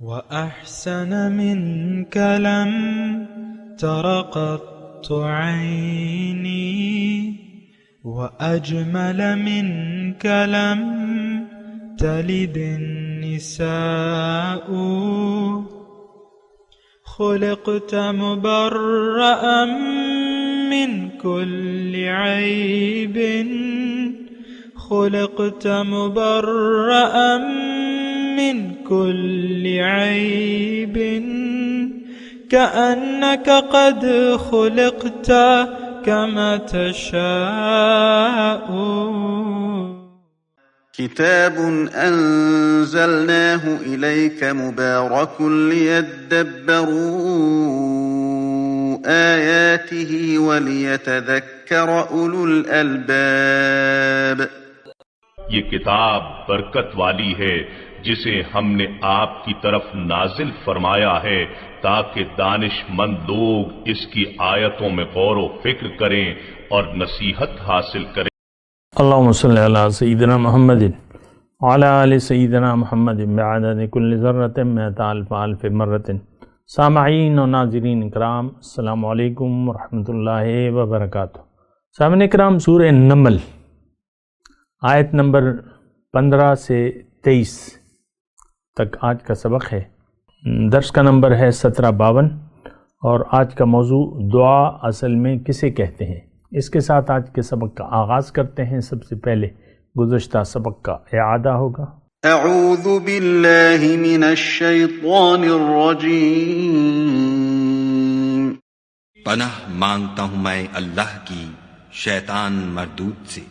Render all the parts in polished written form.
وأحسن منك لم تر قط عيني وأجمل منك لم تلد النساء خلقت مبرأ من كل عيب خلقت مبرأ من كل عيب كأنك قد خلقت كما تشاء. كتاب أنزلناه إليك مبارك ليدبروا آياته وليتذكر أولو الألباب. یہ کتاب برکت والی ہے جسے ہم نے آپ کی طرف نازل فرمایا ہے تاکہ دانش مند لوگ اس کی آیتوں میں غور و فکر کریں اور نصیحت حاصل کریں. اللہم صلی علی سیدنا محمد وعلی آل سیدنا محمد بعدد کل ذرۃ مئۃ الف الف مرۃ. سامعین و ناظرین اکرام، السلام علیکم ورحمۃ اللہ وبرکاتہ. سامعین اکرام، سورہ نمل آیت نمبر 15 سے 23 تک آج کا سبق ہے. درس کا نمبر ہے 1752 اور آج کا موضوع دعا اصل میں کسے کہتے ہیں. اس کے ساتھ آج کے سبق کا آغاز کرتے ہیں. سب سے پہلے گزشتہ سبق کا اعادہ ہوگا. اعوذ باللہ من الشیطان الرجیم. پناہ مانگتا ہوں میں اللہ کی شیطان مردود سے.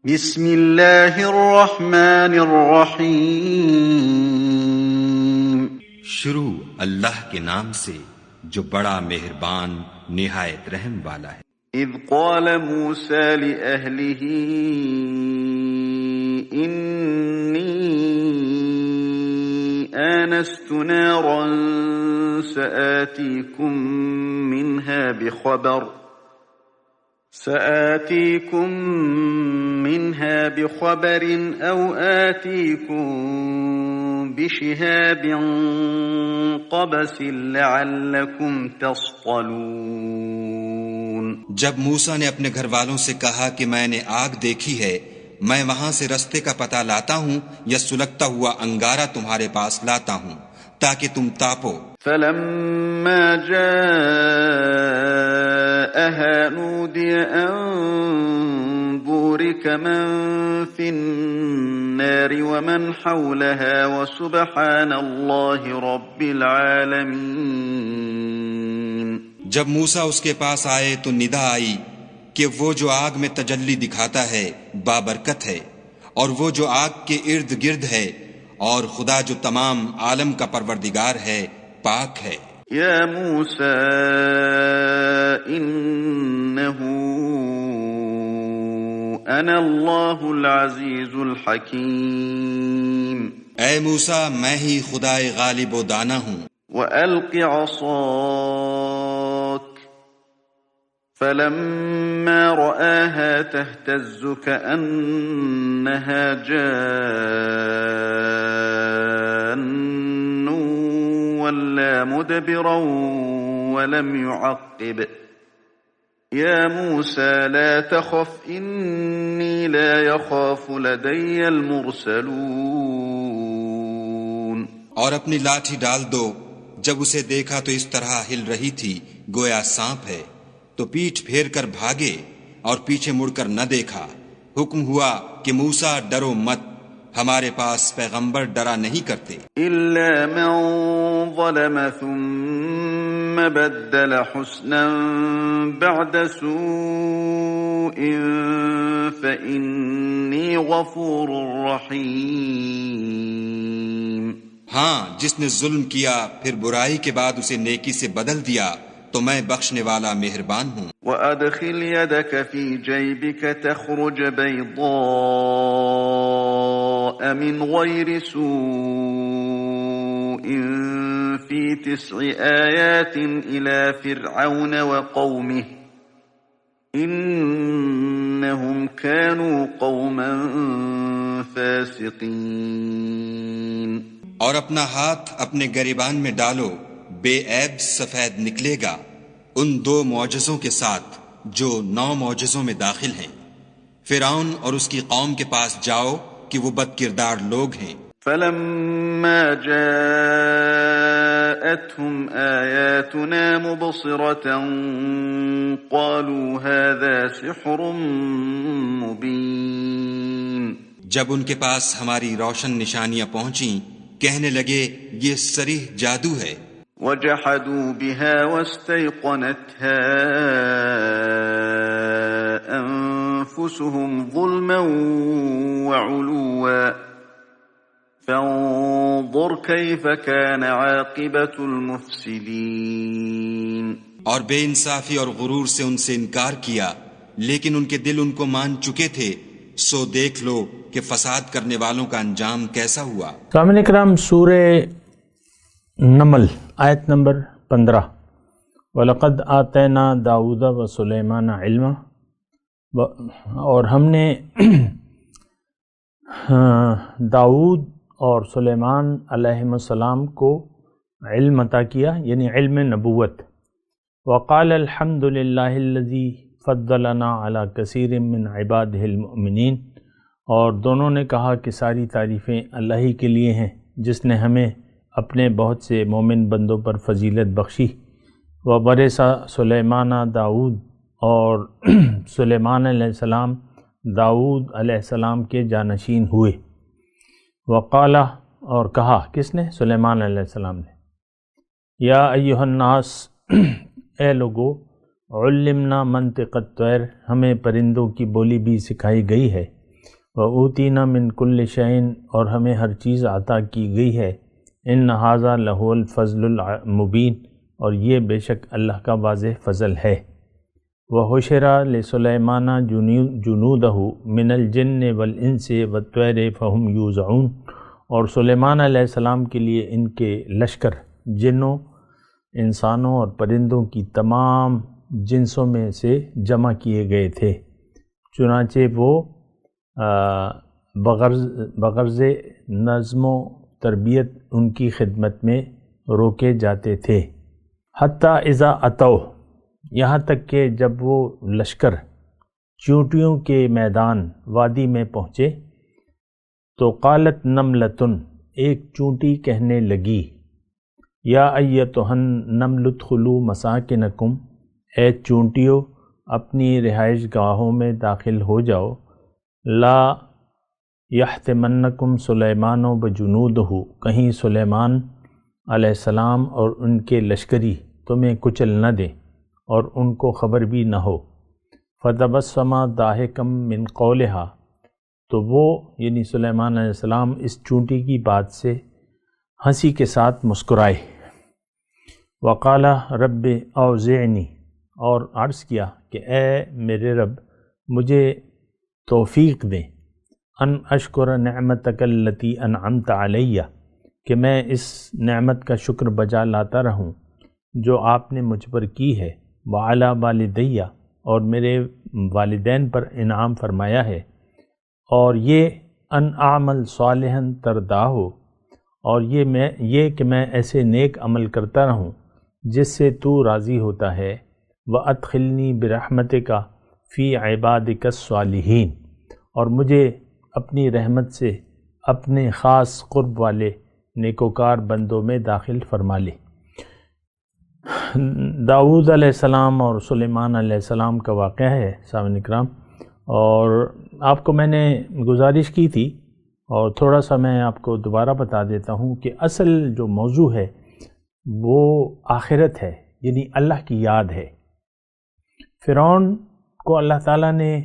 بسم اللہ الرحمن الرحیم. شروع اللہ کے نام سے جو بڑا مہربان نہایت رحم والا ہے. اذ قال موسى لأهله إني آنست نارا سآتيكم منها بخبر أو آتيكم بشهاب قبس لعلكم تصطلون. جب موسیٰ نے اپنے گھر والوں سے کہا کہ میں نے آگ دیکھی ہے، میں وہاں سے رستے کا پتہ لاتا ہوں یا سلگتا ہوا انگارہ تمہارے پاس لاتا ہوں تاکہ تم تاپو. فلما جاءها نودي أن بورك من في النار ومن حولها وسبحان الله رب العالمين. جب موسیٰ اس کے پاس آئے تو ندا آئی کہ وہ جو آگ میں تجلی دکھاتا ہے بابرکت ہے، اور وہ جو آگ کے ارد گرد ہے، اور خدا جو تمام عالم کا پروردگار ہے پاک ہے. یا موسیٰ انہ انا اللہ العزیز الحکیم. اے موسیٰ، میں ہی خدائے غالب و دانا ہوں. وَأَلْقِ عَصَاكَ فَلَمَّا رَآهَا تَهْتَزُّ كَأَنَّهَا جَانٌّ وَلَّا مُدْبِرًا وَلَمْ يُعَقِّبْ. يَا مُوسَى لَا تَخَفْ إِنِّي لَا يَخَافُ لَدَيَّ الْمُرْسَلُونَ. اور اپنی لاٹھی ڈال دو. جب اسے دیکھا تو اس طرح ہل رہی تھی گویا سانپ ہے، تو پیٹھ پھیر کر بھاگے اور پیچھے مڑ کر نہ دیکھا. حکم ہوا کہ موسیٰ ڈرو مت، ہمارے پاس پیغمبر ڈرا نہیں کرتے. إِلَّا مَن ظَلَمَ ثُمَّ بَدَّلَ حُسْنًا بَعْدَ سُوءٍ فَإِنِّي غَفُورٌ رَحِيمٌ. ہاں، جس نے ظلم کیا پھر برائی کے بعد اسے نیکی سے بدل دیا تو میں بخشنے والا مہربان ہوں. وَأَدْخِلْ يَدَكَ فِي جَيْبِكَ تَخْرُجْ بَيْضَاءَ مِنْ غَيْرِ سُوءٍ فِي 9 آيَاتٍ إِلَى فِرْعَوْنَ وَقَوْمِهِ إِنَّهُمْ كَانُوا قَوْمًا فَاسِقِينَ. اور اپنا ہاتھ اپنے گریبان میں ڈالو، بے عیب سفید نکلے گا، ان 2 معجزوں کے ساتھ جو 9 معجزوں میں داخل ہیں۔ فرعون اور اس کی قوم کے پاس جاؤ کہ وہ بد کردار لوگ ہیں۔ فلما جاءتهم آياتنا مبصرة قالوا هذا سحر مبين۔ جب ان کے پاس ہماری روشن نشانیاں پہنچیں کہنے لگے یہ صریح جادو ہے۔ وجحدوا بها واستيقنتها أنفسهم ظلما وعلوا فانظر كيف كان عاقبة المفسدين۔ اور بے انصافی اور غرور سے ان سے انکار کیا، لیکن ان کے دل ان کو مان چکے تھے، سو دیکھ لو کہ فساد کرنے والوں کا انجام کیسا ہوا۔ سامعین اکرام، سورہ نمل آیت نمبر 15، وَلَقَدْ آتَيْنَا دَاوُودَ وَسُلَيْمَانَ عِلْمًا، اور ہم نے داؤد اور سلیمان علیہ السلام کو علم عطا کیا، یعنی علم نبوت۔ وقال الحمد للہ الذی فضلنا علی کثیر من عبادہ المؤمنین، اور دونوں نے کہا کہ ساری تعریفیں اللہ ہی کے لیے ہیں جس نے ہمیں اپنے بہت سے مومن بندوں پر فضیلت بخشی۔ وَبَرِثَ سلیمان داؤد، اور سلیمان علیہ السلام داؤد علیہ السلام کے جانشین ہوئے۔ وقال، اور کہا، کس نے؟ سلیمان علیہ السلام نے، یا ایھا الناس، اے لوگو، علمنا منطق الطیر، ہمیں پرندوں کی بولی بھی سکھائی گئی ہے۔ وَأُوتِینَا مِن كُلِّ شَيْءٍ، اور ہمیں ہر چیز عطا کی گئی ہے۔ إِنَّ هَذَا لَهُوَ الْفَضْلُ الْمُبِينُ، اور یہ بے شک اللہ کا واضح فضل ہے۔ وَحُشِرَ لِسُلَيْمَانَ جُنُودَهُ مِنَ الْجِنِّ وَالْإِنسِ وَالطَّيْرِ فَهُمْ يُوزَعُونَ، اور سلیمان علیہ السلام کے لیے ان کے لشکر جنوں، انسانوں اور پرندوں کی تمام جنسوں میں سے جمع کیے گئے تھے، چنانچہ وہ بغرض نظم و تربیت ان کی خدمت میں روکے جاتے تھے۔ حتیٰ اذا اتوا، یہاں تک کہ جب وہ لشکر چونٹیوں کے میدان وادی میں پہنچے تو قالت نملۃ، ایک چونٹی کہنے لگی، یا ایتھا النمل ادخلوا مساکنکم، اے چونٹیوں اپنی رہائش گاہوں میں داخل ہو جاؤ، لا یحطمنکم سلیمان وجنودہ، کہیں سلیمان علیہ السلام اور ان کے لشکری تمہیں کچل نہ دیں اور ان کو خبر بھی نہ ہو۔ فتبسم ضاحکا من قولہا، تو وہ یعنی سلیمان علیہ السلام اس چونٹی کی بات سے ہنسی کے ساتھ مسکرائے۔ وقال رب اوزعنی، اور عرض کیا کہ اے میرے رب مجھے توفیق دیں، ان اشکر نعمتک التی انعمت علیہ، کہ میں اس نعمت کا شکر بجا لاتا رہوں جو آپ نے مجھ پر کی ہے، وعلی والدیہ، اور میرے والدین پر انعام فرمایا ہے، اور یہ ان اعمل صالحا ترضاہ، اور یہ کہ میں ایسے نیک عمل کرتا رہوں جس سے تو راضی ہوتا ہے، وَأَدْخِلْنِي بِرَحْمَتِكَ فِي عِبَادِكَ الصَّالِحِينَ، اور مجھے اپنی رحمت سے اپنے خاص قرب والے نیکوکار بندوں میں داخل فرما لے۔ داؤد علیہ السلام اور سلیمان علیہ السلام کا واقعہ ہے سامعین اکرام، اور آپ کو میں نے گزارش کی تھی اور تھوڑا سا میں آپ کو دوبارہ بتا دیتا ہوں کہ اصل جو موضوع ہے وہ آخرت ہے، یعنی اللہ کی یاد ہے۔ فرعون کو اللہ تعالیٰ نے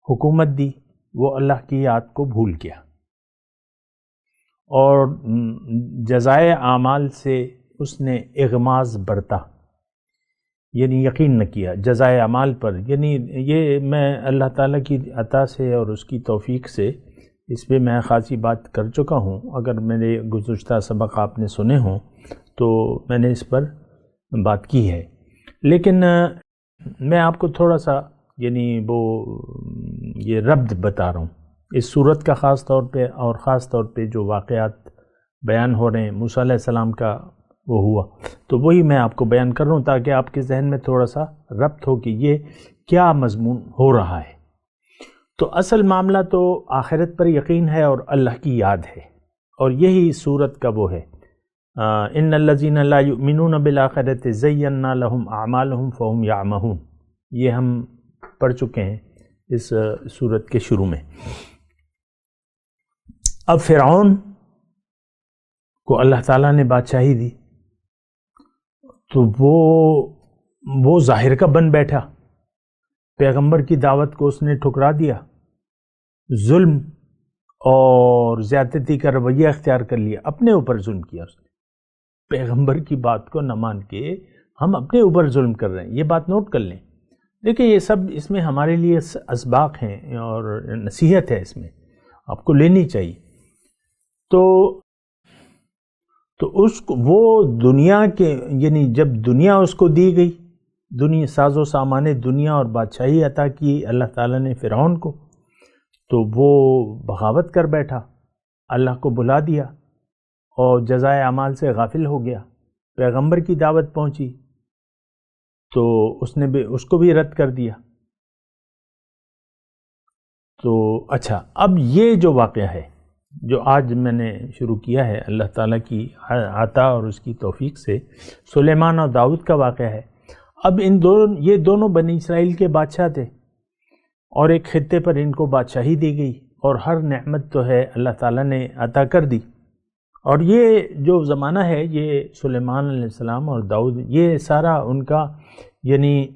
حکومت دی، وہ اللہ کی یاد کو بھول گیا اور جزائے اعمال سے اس نے اغماض برتا، یعنی یقین نہ کیا جزائے اعمال پر۔ یعنی یہ میں اللہ تعالیٰ کی عطا سے اور اس کی توفیق سے اس پہ میں خاصی بات کر چکا ہوں، اگر میرے گزشتہ سبق آپ نے سنے ہوں تو میں نے اس پر بات کی ہے، لیکن میں آپ کو تھوڑا سا یعنی وہ یہ ربط بتا رہا ہوں اس صورت کا، خاص طور پہ جو واقعات بیان ہو رہے ہیں، موسیٰ علیہ السلام کا وہ ہوا، تو وہی میں آپ کو بیان کر رہا ہوں تاکہ آپ کے ذہن میں تھوڑا سا ربط ہو کہ یہ کیا مضمون ہو رہا ہے۔ تو اصل معاملہ تو آخرت پر یقین ہے اور اللہ کی یاد ہے، اور یہی صورت کا وہ ہے، ان الذین لا یؤمنون بالآخرۃ زینا لہم اعمالہم فہم یعمہون، یہ ہم پڑھ چکے ہیں اس صورت کے شروع میں۔ اب فرعون کو اللہ تعالیٰ نے بادشاہی دی تو وہ ظاہر کا بن بیٹھا، پیغمبر کی دعوت کو اس نے ٹھکرا دیا، ظلم اور زیادتی کا رویہ اختیار کر لیا، اپنے اوپر ظلم کیا اس نے، پیغمبر کی بات کو نہ مان کے ہم اپنے اوپر ظلم کر رہے ہیں، یہ بات نوٹ کر لیں۔ دیکھیں یہ سب اس میں ہمارے لیے اسباق ہیں اور نصیحت ہے، اس میں آپ کو لینی چاہیے۔ تو اس کو وہ دنیا کے یعنی جب دنیا اس کو دی گئی، دنیا ساز و سامان دنیا اور بادشاہی عطا کی اللہ تعالیٰ نے فرعون کو، تو وہ بغاوت کر بیٹھا، اللہ کو بھلا دیا اور جزائے اعمال سے غافل ہو گیا۔ پیغمبر کی دعوت پہنچی تو اس کو بھی رد کر دیا۔ تو اچھا، اب یہ جو واقعہ ہے جو آج میں نے شروع کیا ہے، اللہ تعالیٰ کی عطا اور اس کی توفیق سے سلیمان اور داؤد کا واقعہ ہے۔ اب یہ دونوں بنی اسرائیل کے بادشاہ تھے اور ایک خطے پر ان کو بادشاہی دی گئی اور ہر نعمت تو ہے اللہ تعالیٰ نے عطا کر دی، اور یہ جو زمانہ ہے یہ سلیمان علیہ السلام اور داؤد، یہ سارا ان کا یعنی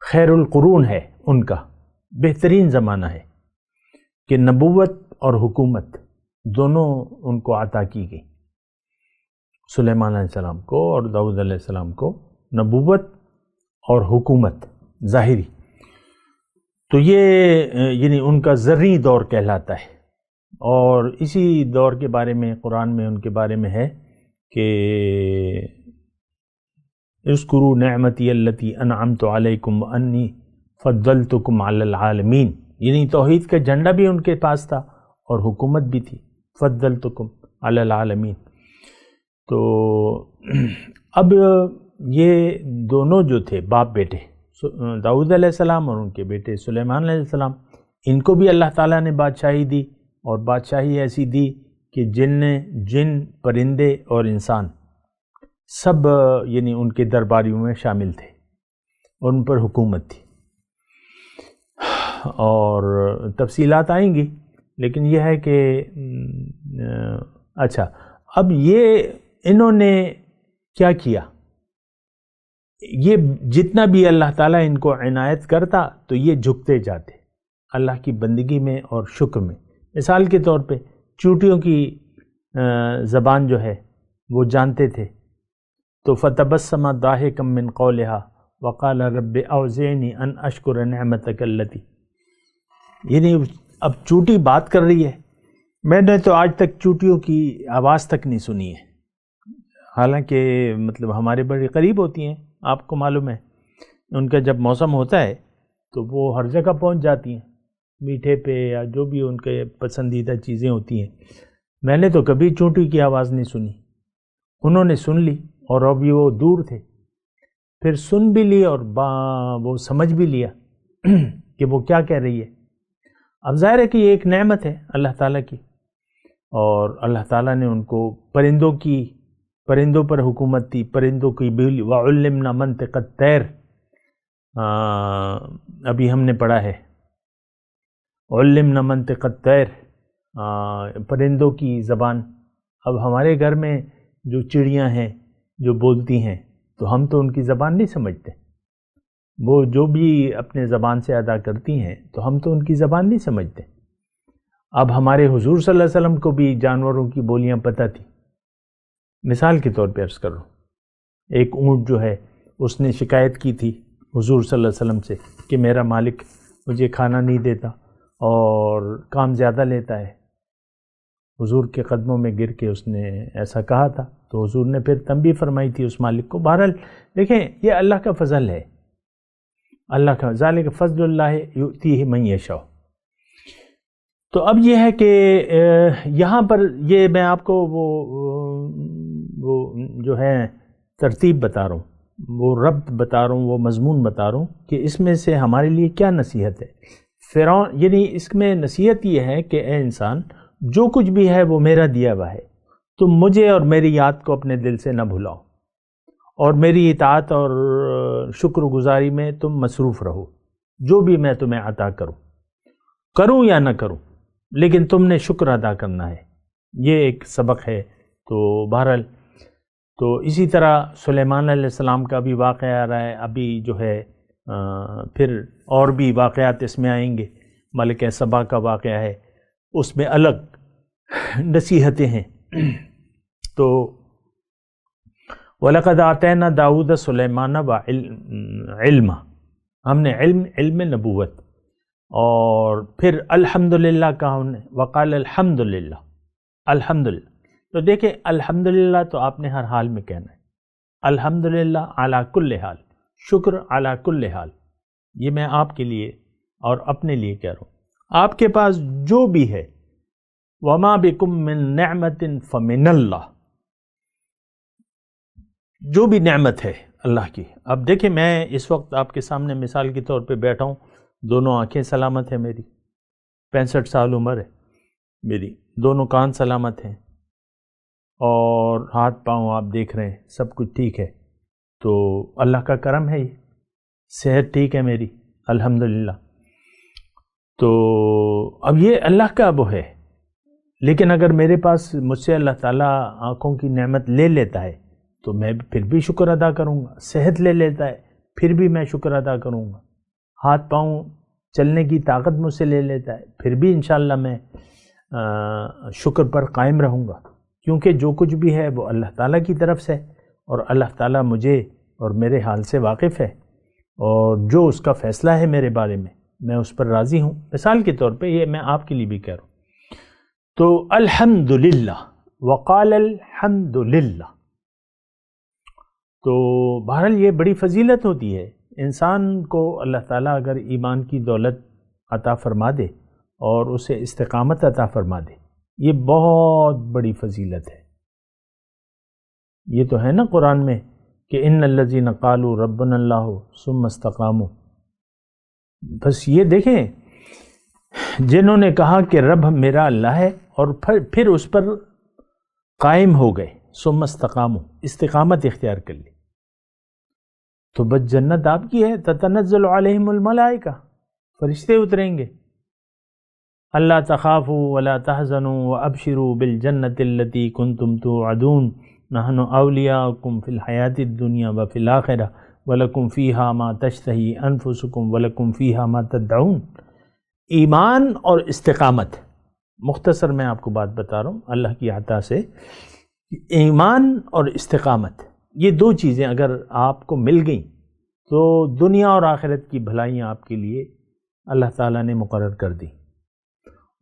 خیر القرون ہے، ان کا بہترین زمانہ ہے کہ نبوت اور حکومت دونوں ان کو عطا کی گئی، سلیمان علیہ السلام کو اور داؤد علیہ السلام کو نبوت اور حکومت ظاہری۔ تو یہ یعنی ان کا زرعی دور کہلاتا ہے، اور اسی دور کے بارے میں قرآن میں ان کے بارے میں ہے کہ اذکروا نعمتی التی انعمت علیکم وانی فضلتکم علی العالمین، یعنی توحید کا جھنڈا بھی ان کے پاس تھا اور حکومت بھی تھی، فضلتکم علی العالمین۔ تو اب یہ دونوں جو تھے باپ بیٹے، داؤد علیہ السلام اور ان کے بیٹے سلیمان علیہ السلام، ان کو بھی اللہ تعالیٰ نے بادشاہی دی، اور بادشاہی ایسی دی کہ جن پرندے اور انسان سب یعنی ان کے درباریوں میں شامل تھے، ان پر حکومت تھی، اور تفصیلات آئیں گی، لیکن یہ ہے کہ اچھا، اب یہ انہوں نے کیا کیا، یہ جتنا بھی اللہ تعالیٰ ان کو عنایت کرتا تو یہ جھکتے جاتے اللہ کی بندگی میں اور شکر میں۔ مثال کے طور پہ چونٹیوں کی زبان جو ہے وہ جانتے تھے، تو فتبسم ضاحکا من قولها وقال رب اوزعنی ان اشکر نعمتک التی، یعنی اب چونٹی بات کر رہی ہے، میں نے تو آج تک چونٹیوں کی آواز تک نہیں سنی ہے، حالانکہ مطلب ہمارے بڑے قریب ہوتی ہیں، آپ کو معلوم ہے ان کا جب موسم ہوتا ہے تو وہ ہر جگہ پہنچ جاتی ہیں، میٹھے پہ یا جو بھی ان کے پسندیدہ چیزیں ہوتی ہیں۔ میں نے تو کبھی چونٹی کی آواز نہیں سنی، انہوں نے سن لی، اور ابھی وہ دور تھے، پھر سن بھی لی اور وہ سمجھ بھی لیا کہ وہ کیا کہہ رہی ہے۔ اب ظاہر ہے کہ یہ ایک نعمت ہے اللہ تعالیٰ کی، اور اللہ تعالیٰ نے ان کو پرندوں پر حکومت دی، پرندوں کی بولی، وعلمنا منطق الطیر، ابھی ہم نے پڑھا ہے علمنا منطق الطیر، پرندوں کی زبان۔ اب ہمارے گھر میں جو چڑیاں ہیں جو بولتی ہیں تو ہم تو ان کی زبان نہیں سمجھتے، وہ جو بھی اپنے زبان سے ادا کرتی ہیں تو ہم تو ان کی زبان نہیں سمجھتے۔ اب ہمارے حضور صلی اللہ علیہ وسلم کو بھی جانوروں کی بولیاں پتہ تھی۔ مثال کے طور پہ عرض کر رہا ہوں، ایک اونٹ جو ہے اس نے شکایت کی تھی حضور صلی اللہ علیہ وسلم سے کہ میرا مالک مجھے کھانا نہیں دیتا اور کام زیادہ لیتا ہے۔ حضور کے قدموں میں گر کے اس نے ایسا کہا تھا، تو حضور نے پھر تنبیہ فرمائی تھی اس مالک کو۔ بہرحال دیکھیں یہ اللہ کا فضل ہے، اللہ کا ذالک فضل اللہ یؤتیہ من یشاء۔ تو اب یہ ہے کہ یہاں پر یہ میں آپ کو وہ جو ہے ترتیب بتا رہا ہوں، وہ ربط بتا رہا ہوں، وہ مضمون بتا رہا ہوں کہ اس میں سے ہمارے لیے کیا نصیحت ہے۔ فرعون یعنی اس میں نصیحت یہ ہے کہ اے انسان، جو کچھ بھی ہے وہ میرا دیا ہوا ہے، تم مجھے اور میری یاد کو اپنے دل سے نہ بھلاؤ، اور میری اطاعت اور شکر گزاری میں تم مصروف رہو، جو بھی میں تمہیں عطا کروں یا نہ کروں، لیکن تم نے شکر ادا کرنا ہے۔ یہ ایک سبق ہے۔ تو بہرحال تو اسی طرح سلیمان علیہ السلام کا بھی واقعہ آ رہا ہے، ابھی جو ہے پھر اور بھی واقعات اس میں آئیں گے۔ ملکہ سبا کا واقعہ ہے، اس میں الگ نصیحتیں ہیں۔ تو وَلَقَدْ آتَيْنَا دَاوُودَ سُلَيْمَانَ وَعِلْمًا، ہم نے علم نبوت، اور پھر الحمدللہ کہا انہوں نے، وقال الحمدللہ، الحمدللہ۔ تو دیکھیں الحمدللہ تو آپ نے ہر حال میں کہنا ہے، الحمدللہ علی کل حال، شکر علی کل حال۔ یہ میں آپ کے لیے اور اپنے لیے کہہ رہا ہوں، آپ کے پاس جو بھی ہے، وما بکم من نعمت فمن اللہ، جو بھی نعمت ہے اللہ کی۔ اب دیکھیں میں اس وقت آپ کے سامنے مثال کے طور پہ بیٹھا ہوں، دونوں آنکھیں سلامت ہیں میری، 65 سال عمر ہے میری، دونوں کان سلامت ہیں، اور ہاتھ پاؤں آپ دیکھ رہے ہیں، سب کچھ ٹھیک ہے۔ تو اللہ کا کرم ہے، یہ صحت ٹھیک ہے میری الحمدللہ۔ تو اب یہ اللہ کا وہ ہے، لیکن اگر میرے پاس مجھ سے اللہ تعالیٰ آنکھوں کی نعمت لے لیتا ہے تو میں پھر بھی شکر ادا کروں گا، صحت لے لیتا ہے پھر بھی میں شکر ادا کروں گا، ہاتھ پاؤں چلنے کی طاقت مجھ سے لے لیتا ہے پھر بھی انشاءاللہ میں شکر پر قائم رہوں گا، کیونکہ جو کچھ بھی ہے وہ اللہ تعالیٰ کی طرف سے، اور اللہ تعالیٰ مجھے اور میرے حال سے واقف ہے، اور جو اس کا فیصلہ ہے میرے بارے میں اس پر راضی ہوں۔ مثال کے طور پہ یہ میں آپ کے لیے بھی کہہ رہا ہوں۔ تو الحمدللہ، وقال الحمدللہ، تو بہرحال یہ بڑی فضیلت ہوتی ہے۔ انسان کو اللہ تعالیٰ اگر ایمان کی دولت عطا فرما دے اور اسے استقامت عطا فرما دے، یہ بہت بڑی فضیلت ہے۔ یہ تو ہے نا قرآن میں کہ ان الذین قالوا ربنا اللہ ثم استقاموا، بس یہ دیکھیں جنہوں نے کہا کہ رب میرا اللہ ہے اور پھر اس پر قائم ہو گئے، ثم استقاموا، استقامت اختیار کر لی، تو بس جنت آپ کی ہے۔ تتنزل علیہم الملائکہ، فرشتے اتریں گے، اللہ تخافوا ولا تحزنوا وابشروا بالجنۃ التي كنتم توعدون نحن اولیاؤکم فی الحیاۃ الدنیا وفی الآخرہ ولکم فیہا ما تشتہی انفسکم ولکم فیہا ما تدعون۔ ایمان اور استقامت، مختصر میں آپ کو بات بتا رہا ہوں اللہ کی عطا سے، ایمان اور استقامت، یہ دو چیزیں اگر آپ کو مل گئیں تو دنیا اور آخرت کی بھلائیاں آپ کے لیے اللہ تعالیٰ نے مقرر کر دی۔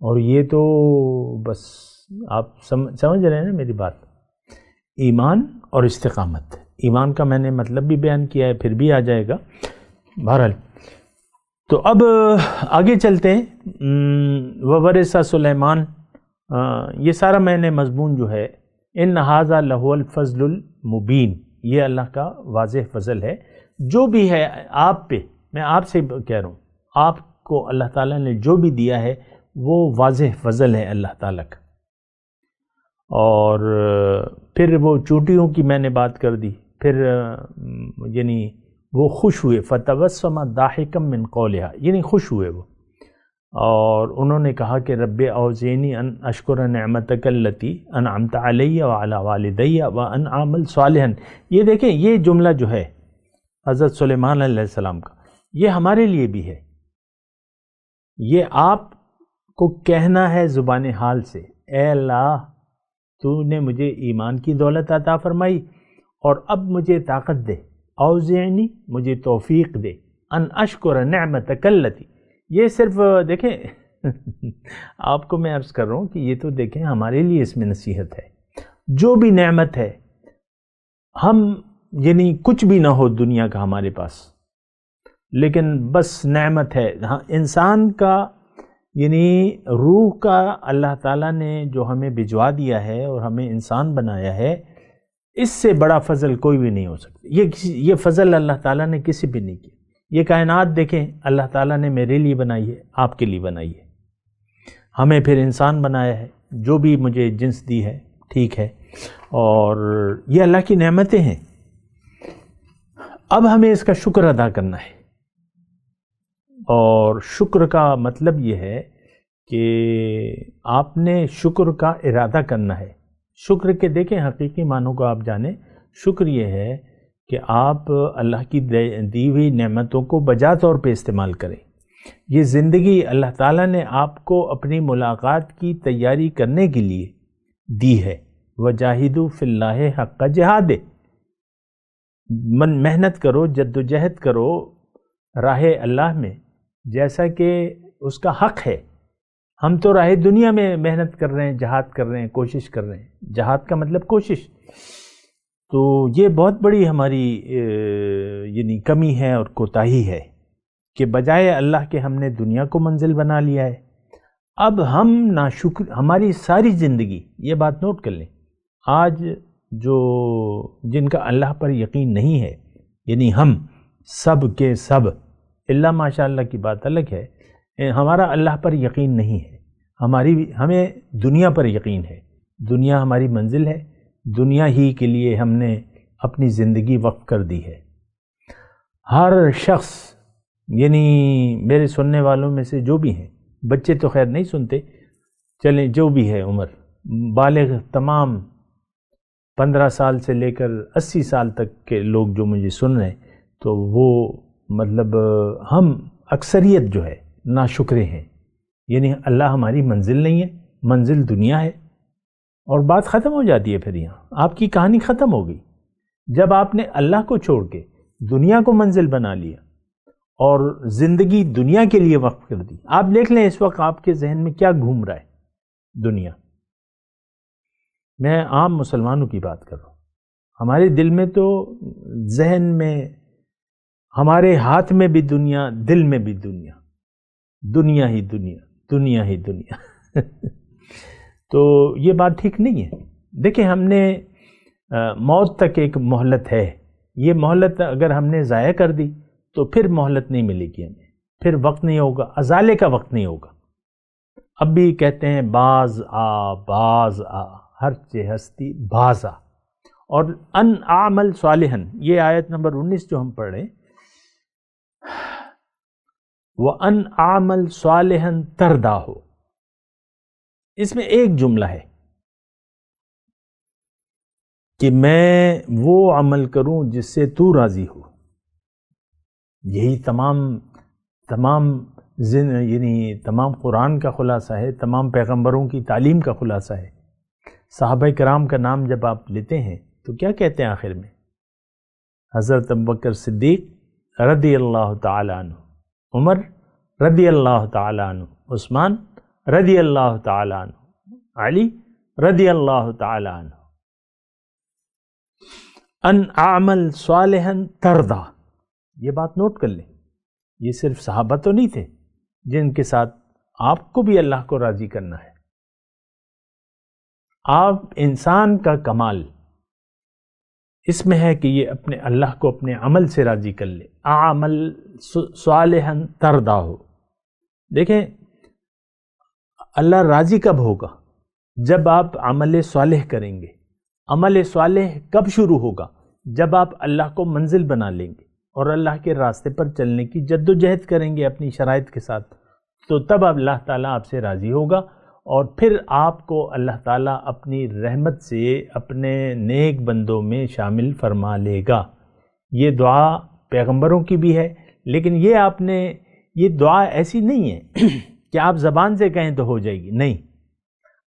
اور یہ تو بس آپ سمجھ رہے ہیں نا میری بات، ایمان اور استقامت۔ ایمان کا میں نے مطلب بھی بیان کیا ہے، پھر بھی آ جائے گا بہرحال۔ تو اب آگے چلتے ہیں۔ وَوَرِثَ سلیمان، یہ سارا میں نے مضمون جو ہے ان ھذا لَھُوَ الْفَضْلُ الْمُبِین، یہ اللہ کا واضح فضل ہے۔ جو بھی ہے آپ پہ، میں آپ سے کہہ رہا ہوں، آپ کو اللہ تعالیٰ نے جو بھی دیا ہے وہ واضح فضل ہے اللہ تعالیٰ کا۔ اور پھر وہ چوٹیوں کی میں نے بات کر دی، پھر یعنی وہ خوش ہوئے، فتبسم ضاحکا من قولہا، یعنی خوش ہوئے وہ، اور انہوں نے کہا کہ رب اوزعنی ان اشکر نعمتک التی انعمت علی وعلی والدی وان اعمل صالحا۔ یہ دیکھیں یہ جملہ جو ہے حضرت سلیمان علیہ السلام کا، یہ ہمارے لیے بھی ہے، یہ آپ کو کہنا ہے زبان حال سے، اے اللہ تو نے مجھے ایمان کی دولت عطا فرمائی اور اب مجھے طاقت دے، اوزعنی مجھے توفیق دے، ان اشکر نعمتک التی۔ یہ صرف دیکھیں آپ کو میں عرض کر رہا ہوں کہ یہ تو دیکھیں ہمارے لیے اس میں نصیحت ہے، جو بھی نعمت ہے، ہم یعنی کچھ بھی نہ ہو دنیا کا ہمارے پاس، لیکن بس نعمت ہے۔ ہاں انسان کا یعنی روح کا اللہ تعالیٰ نے جو ہمیں بھجوا دیا ہے اور ہمیں انسان بنایا ہے، اس سے بڑا فضل کوئی بھی نہیں ہو سکتا۔ یہ فضل اللہ تعالیٰ نے کسی بھی نہیں کیا۔ یہ کائنات دیکھیں، اللہ تعالیٰ نے میرے لیے بنائی ہے، آپ کے لیے بنائی ہے، ہمیں پھر انسان بنایا ہے، جو بھی مجھے جنس دی ہے ٹھیک ہے، اور یہ اللہ کی نعمتیں ہیں۔ اب ہمیں اس کا شکر ادا کرنا ہے، اور شکر کا مطلب یہ ہے کہ آپ نے شکر کا ارادہ کرنا ہے۔ شکر کے دیکھیں حقیقی معنوں کو آپ جانیں، شکر یہ ہے کہ آپ اللہ کی دی ہوئی نعمتوں کو بجا طور پہ استعمال کریں۔ یہ زندگی اللہ تعالیٰ نے آپ کو اپنی ملاقات کی تیاری کرنے کے لیے دی ہے۔ وجاہدوا فی اللہ حق جہاد، محنت کرو، جد و جہد کرو راہ اللہ میں جیسا کہ اس کا حق ہے۔ ہم تو راہ دنیا میں محنت کر رہے ہیں، جہاد کر رہے ہیں، کوشش کر رہے ہیں۔ جہاد کا مطلب کوشش، تو یہ بہت بڑی ہماری یعنی کمی ہے اور کوتاہی ہے کہ بجائے اللہ کے ہم نے دنیا کو منزل بنا لیا ہے۔ اب ہم ناشکر، ہماری ساری زندگی، یہ بات نوٹ کر لیں، آج جن کا اللہ پر یقین نہیں ہے، یعنی ہم سب کے سب، اللہ ماشاء اللہ کی بات الگ ہے، ہمارا اللہ پر یقین نہیں ہے، ہمیں دنیا پر یقین ہے۔ دنیا ہماری منزل ہے، دنیا ہی کے لیے ہم نے اپنی زندگی وقف کر دی ہے۔ ہر شخص، یعنی میرے سننے والوں میں سے جو بھی ہیں، بچے تو خیر نہیں سنتے، چلیں جو بھی ہے عمر بالغ، تمام 15 سال سے لے کر 80 سال تک کے لوگ جو مجھے سن رہے ہیں، تو وہ مطلب ہم اکثریت جو ہے ناشکرے ہیں، یعنی اللہ ہماری منزل نہیں ہے، منزل دنیا ہے، اور بات ختم ہو جاتی ہے۔ پھر یہاں آپ کی کہانی ختم ہو گئی جب آپ نے اللہ کو چھوڑ کے دنیا کو منزل بنا لیا اور زندگی دنیا کے لیے وقف کر دی۔ آپ دیکھ لیں اس وقت آپ کے ذہن میں کیا گھوم رہا ہے؟ دنیا۔ میں عام مسلمانوں کی بات کر رہا ہوں، ہمارے دل میں تو، ذہن میں، ہمارے ہاتھ میں بھی دنیا، دل میں بھی دنیا، دنیا ہی دنیا، دنیا ہی دنیا۔ تو یہ بات ٹھیک نہیں ہے۔ دیکھیں، ہم نے موت تک ایک مہلت ہے، یہ مہلت اگر ہم نے ضائع کر دی تو پھر مہلت نہیں ملے گی ہمیں، پھر وقت نہیں ہوگا، ازالے کا وقت نہیں ہوگا۔ اب بھی کہتے ہیں باز آ ہر چہ ہستی باز آ، اور ان اعمل صالحاً، یہ آیت نمبر 19 جو ہم پڑھ رہے ہیں، وَأَنْ أَعْمَلْ صَالِحًا تَرْضَاهُ، اس میں ایک جملہ ہے کہ میں وہ عمل کروں جس سے تو راضی ہو۔ یہی یعنی تمام قرآن کا خلاصہ ہے، تمام پیغمبروں کی تعلیم کا خلاصہ ہے۔ صحابہ کرام کا نام جب آپ لیتے ہیں تو کیا کہتے ہیں آخر میں؟ حضرت ابوبکر صدیق رضی اللہ تعالی عنہ، عمر رضی اللہ تعالی عنہ، عثمان رضی اللہ تعالی عنہ، علی رضی اللہ تعالی عنہ۔ ان اعمل صالحا ترضا، یہ بات نوٹ کر لیں، یہ صرف صحابہ تو نہیں تھے جن کے ساتھ آپ کو بھی اللہ کو راضی کرنا ہے۔ آپ انسان کا کمال اس میں ہے کہ یہ اپنے اللہ کو اپنے عمل سے راضی کر لے، اعمل صالحا ترضا ہو۔ دیکھیں، اللہ راضی کب ہوگا؟ جب آپ عمل صالح کریں گے۔ عمل صالح کب شروع ہوگا؟ جب آپ اللہ کو منزل بنا لیں گے اور اللہ کے راستے پر چلنے کی جد و جہد کریں گے اپنی شرائط کے ساتھ، تو تب اللہ تعالیٰ آپ سے راضی ہوگا، اور پھر آپ کو اللہ تعالیٰ اپنی رحمت سے اپنے نیک بندوں میں شامل فرما لے گا۔ یہ دعا پیغمبروں کی بھی ہے، لیکن یہ دعا ایسی نہیں ہے کہ آپ زبان سے کہیں تو ہو جائے گی، نہیں،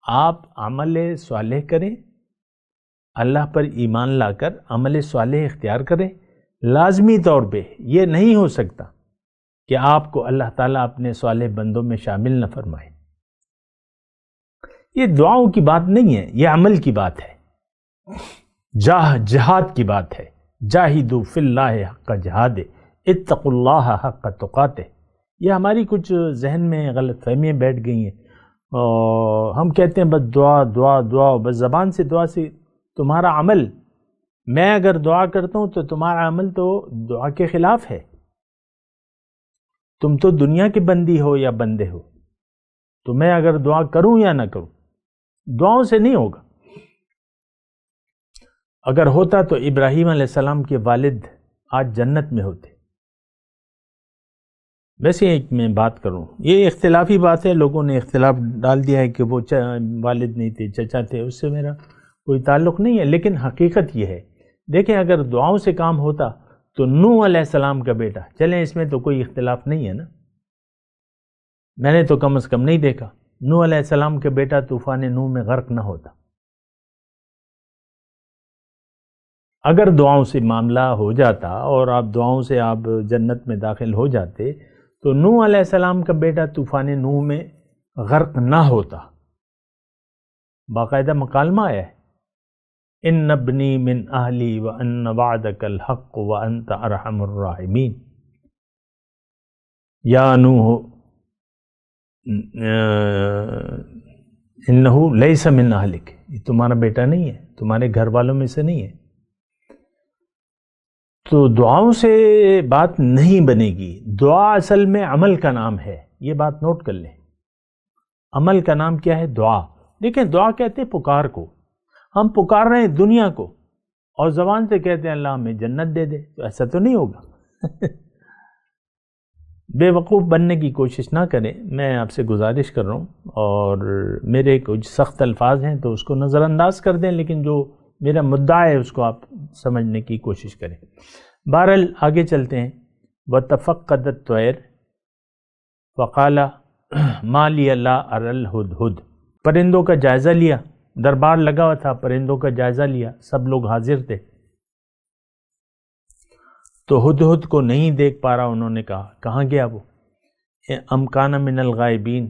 آپ عمل صالح کریں، اللہ پر ایمان لا کر عمل صالح اختیار کریں۔ لازمی طور پہ یہ نہیں ہو سکتا کہ آپ کو اللہ تعالیٰ اپنے صالح بندوں میں شامل نہ فرمائے۔ یہ دعاؤں کی بات نہیں ہے، یہ عمل کی بات ہے، جہاد کی بات ہے۔ جاہدوا فی اللہ حق جہاد، اتقوا اللہ حق تقاتہ، یہ ہماری کچھ ذہن میں غلط فہمیاں بیٹھ گئی ہیں، اور ہم کہتے ہیں بس دعا دعا دعا، بس زبان سے دعا سے تمہارا عمل، میں اگر دعا کرتا ہوں تو تمہارا عمل تو دعا کے خلاف ہے. تم تو دنیا کے بندی ہو یا بندے ہو، تو میں اگر دعا کروں یا نہ کروں، دعاؤں سے نہیں ہوگا. اگر ہوتا تو ابراہیم علیہ السلام کے والد آج جنت میں ہوتے. ویسے ایک میں بات کروں، یہ اختلافی بات ہے، لوگوں نے اختلاف ڈال دیا ہے کہ وہ والد نہیں تھے، چچا تھے، اس سے میرا کوئی تعلق نہیں ہے، لیکن حقیقت یہ ہے. دیکھیں اگر دعاؤں سے کام ہوتا تو نوح علیہ السلام کا بیٹا، چلیں اس میں تو کوئی اختلاف نہیں ہے نا، میں نے تو کم از کم نہیں دیکھا نوح علیہ السلام کا بیٹا طوفان نوح میں غرق نہ ہوتا. اگر دعاؤں سے معاملہ ہو جاتا اور آپ دعاؤں سے آپ جنت میں داخل ہو جاتے تو نوح علیہ السلام کا بیٹا طوفان نوح میں غرق نہ ہوتا. باقاعدہ مکالمہ آیا ہے، ان ابنی من اہلی وان وعدک الحق وانت ارحم الراحمین، یا نوح انہ لیس من اہلک، یہ تمہارا بیٹا نہیں ہے، تمہارے گھر والوں میں سے نہیں ہے. تو دعاؤں سے بات نہیں بنے گی. دعا اصل میں عمل کا نام ہے، یہ بات نوٹ کر لیں. عمل کا نام کیا ہے؟ دعا. دیکھیں دعا کہتے ہیں پکار کو، ہم پکار رہے ہیں دنیا کو اور زبان سے کہتے ہیں اللہ ہمیں جنت دے دے، تو ایسا تو نہیں ہوگا. بے وقوف بننے کی کوشش نہ کریں، میں آپ سے گزارش کر رہا ہوں، اور میرے کچھ سخت الفاظ ہیں تو اس کو نظر انداز کر دیں، لیکن جو میرا مدعا ہے اس کو آپ سمجھنے کی کوشش کریں. بہرحال آگے چلتے ہیں. وَتَفَقَّدَ الطَّيْرَ فَقَالَ مَا لِيَ لَا أَرَى الْهُدْهُدَ، پرندوں کا جائزہ لیا، دربار لگا ہوا تھا، پرندوں کا جائزہ لیا، سب لوگ حاضر تھے. تو ہدہد کو نہیں دیکھ پا رہا. انہوں نے کہا کہاں گیا وہ؟ ام کان من الغائبین،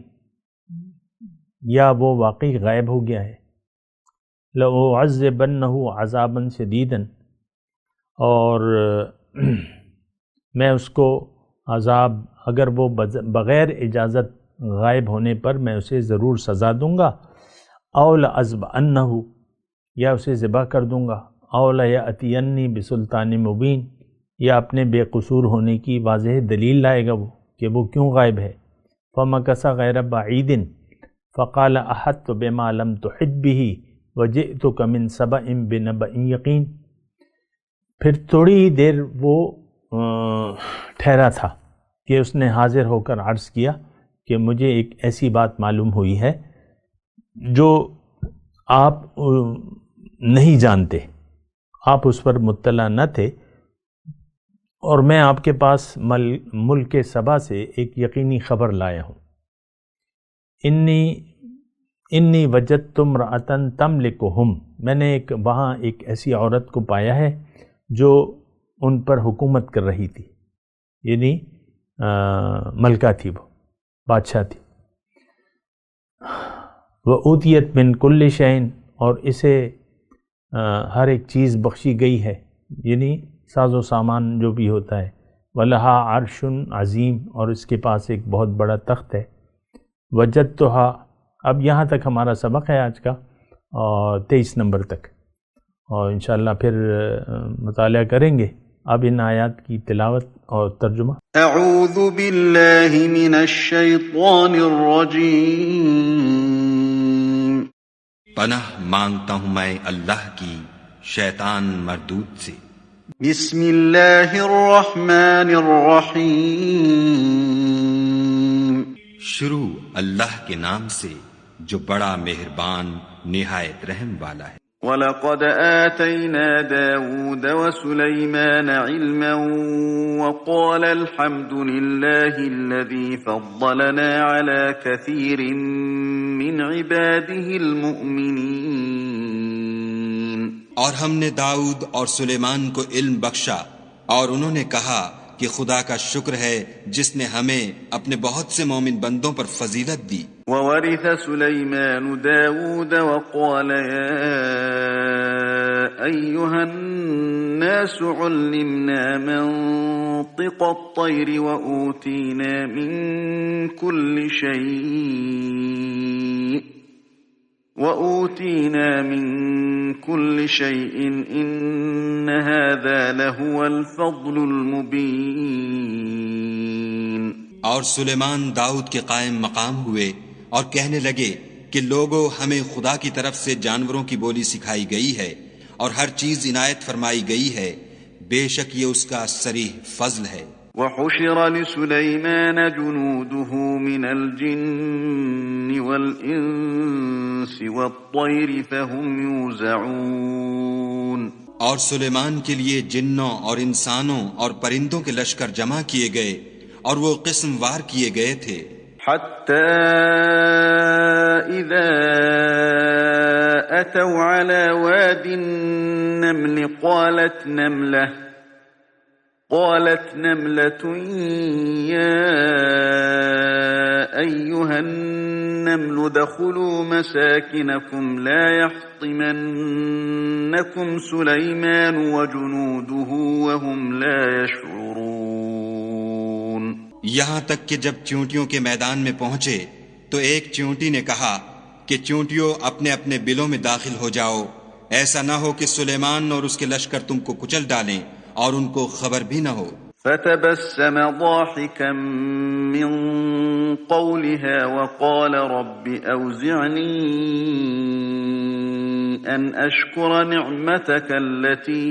یا وہ واقعی غائب ہو گیا ہے. لَأُعَذِّبَنَّهُ عَذَابًا شَدِيدًا، اور میں اس کو عذاب، اگر وہ بغیر اجازت غائب ہونے پر میں اسے ضرور سزا دوں گا. او لَأَذْبَحَنَّهُ، یا اسے ذبح کر دوں گا. او لَيَأْتِيَنِّي بِسُلْطَانٍ مُبِينٍ، یا اپنے بے قصور ہونے کی واضح دلیل لائے گا وہ کہ وہ کیوں غائب ہے. فَمَكَثَ غَيْرَ بَعِيدٍ فَقَالَ أَحَطْتُ بِمَا لَمْ تُحِطْ بِهِ وَجِئْتُكَ مِنْ سَبَإٍ بِنَبَإٍ یقین. پھر تھوڑی ہی دیر وہ ٹھہرا تھا کہ اس نے حاضر ہو کر عرض کیا کہ مجھے ایک ایسی بات معلوم ہوئی ہے جو آپ نہیں جانتے، آپ اس پر مطلع نہ تھے، اور میں آپ کے پاس ملک سبا سے ایک یقینی خبر لایا ہوں. انی وجدت امرأۃ تملکہم، میں نے وہاں ایک ایسی عورت کو پایا ہے جو ان پر حکومت کر رہی تھی، یعنی ملکہ تھی، وہ بادشاہ تھی. وَأُوتِیَتْ مِنْ كُلِّ شَيْءٍ، اور اسے ہر ایک چیز بخشی گئی ہے، یعنی ساز و سامان جو بھی ہوتا ہے. وَلَهَا عَرْشٌ عَظِيمٌ، اور اس کے پاس ایک بہت بڑا تخت ہے. وَجَدْتُهَا، اب یہاں تک ہمارا سبق ہے آج کا، اور 23 نمبر تک، اور انشاءاللہ پھر مطالعہ کریں گے. اب ان آیات کی تلاوت اور ترجمہ. اعوذ باللہ من الشیطان الرجیم، پناہ مانگتا ہوں میں اللہ کی شیطان مردود سے. بسم اللہ الرحمن الرحیم، شروع اللہ کے نام سے جو بڑا مہربان نہایت رحم والا ہے. وَلَقَدْ آتَيْنَا دَاوُودَ وَسُلَيْمَانَ عِلْمًا وَقَالَ الْحَمْدُ لِلَّهِ الَّذِي فَضَّلَنَا عَلَى كَثِيرٍ مِّنْ عِبَادِهِ الْمُؤْمِنِينَ، اور ہم نے داؤد اور سلیمان کو علم بخشا، اور انہوں نے کہا کہ خدا کا شکر ہے جس نے ہمیں اپنے بہت سے مومن بندوں پر فضیلت دی. وَوَرِثَ سُلَيْمَانُ دَاوُودَ وَقَالَ يَا أَيُّهَا الناس علمنا منطق الطير وأوتينا من كل شيء إن هذا لهو الفضل المبين۔ اور سلیمان داؤد کے قائم مقام ہوئے اور کہنے لگے کہ لوگوں، ہمیں خدا کی طرف سے جانوروں کی بولی سکھائی گئی ہے اور ہر چیز عنایت فرمائی گئی ہے، بے شک یہ اس کا صریح فضل ہے۔ وحشر لسليمان جنوده من الجن والإنس والطير فهم يوزعون۔ اور سلیمان کے لیے جنوں اور انسانوں اور پرندوں کے لشکر جمع کیے گئے اور وہ قسم وار کیے گئے تھے، حتى إذا أتوا على واد النمل قالت نملة يا أيها النمل ادخلوا مساكنكم لا يحطمنكم سليمان وجنوده وهم لا يشعرون۔ یہاں تک کہ جب چیونٹیوں کے میدان میں پہنچے تو ایک چیونٹی نے کہا کہ چیونٹیوں اپنے اپنے بلوں میں داخل ہو جاؤ، ایسا نہ ہو کہ سلیمان اور اس کے لشکر تم کو کچل ڈالیں اور ان کو خبر بھی نہ ہو۔ فتبسم ضاحكا من قولها وقال رب أوزعني أن أشكر نعمتك التي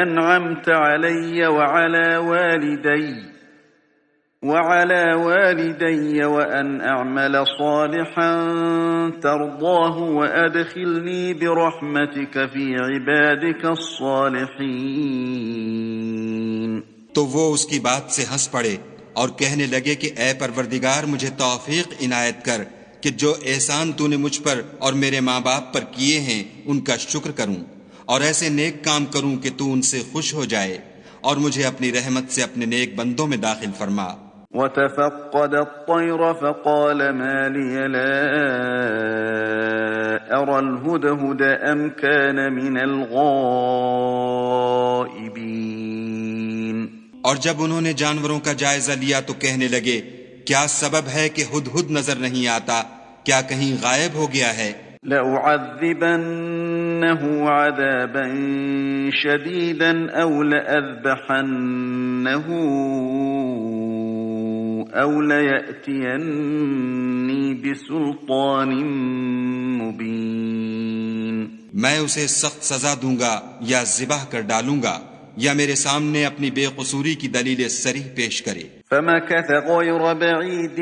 أنعمت علي وعلى والدي وأن أعمل صالحا ترضاه وأدخلني برحمتك في عبادك الصالحين۔ تو وہ اس کی بات سے ہنس پڑے اور کہنے لگے کہ اے پروردگار، مجھے توفیق عنایت کر کہ جو احسان تو نے مجھ پر اور میرے ماں باپ پر کیے ہیں ان کا شکر کروں اور ایسے نیک کام کروں کہ تو ان سے خوش ہو جائے، اور مجھے اپنی رحمت سے اپنے نیک بندوں میں داخل فرما۔ وتفقد الطير فقال ما لي لا أرى الهدهد أم كان من الغائبين۔ اور جب انہوں نے جانوروں کا جائزہ لیا تو کہنے لگے کیا سبب ہے کہ ہدہد نظر نہیں آتا، کیا کہیں غائب ہو گیا ہے؟ لأعذبنه عذابا شديدا أو لأذبحنه أو ليأتيني بسلطان مبين۔ میں اسے سخت سزا دوں گا یا ذبح کر ڈالوں گا یا میرے سامنے اپنی بے قصوری کی دلیل صریح پیش کرے۔ فمكث غير بعيد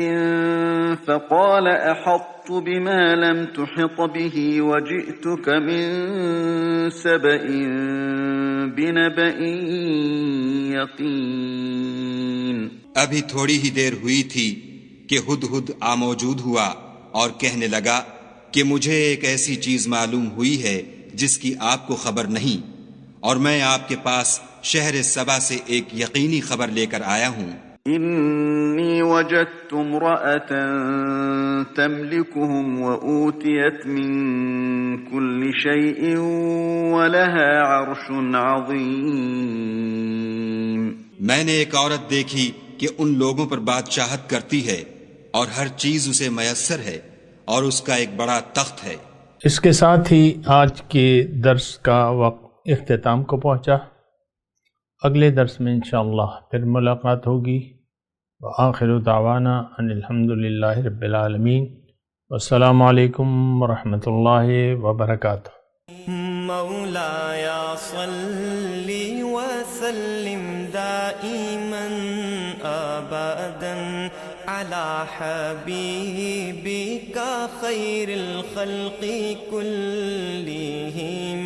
فقال أحطت بما لم تحط به وجئتك من سبأ بنبأ يقين۔ ابھی تھوڑی ہی دیر ہوئی تھی کہ ہدہد موجود ہوا اور کہنے لگا کہ مجھے ایک ایسی چیز معلوم ہوئی ہے جس کی آپ کو خبر نہیں، اور میں آپ کے پاس شہر سبا سے ایک یقینی خبر لے کر آیا ہوں۔ انی وجدت امرأة تملكهم وأوتيت من كل شيء ولها عرش عظيم۔ میں نے ایک عورت دیکھی کہ ان لوگوں پر بادشاہت کرتی ہے اور ہر چیز اسے میسر ہے اور اس کا ایک بڑا تخت ہے۔ اس کے ساتھ ہی آج کے درس کا وقت اختتام کو پہنچا۔ اگلے درس میں انشاءاللہ پھر ملاقات ہوگی۔ وآخر دعوانا ان الحمدللہ رب العالمین، والسلام علیکم ورحمۃ اللہ وبرکاتہ۔ مولایا صلی وسلم دائما ابدا علی حبیبک خیر الخلق کلہم۔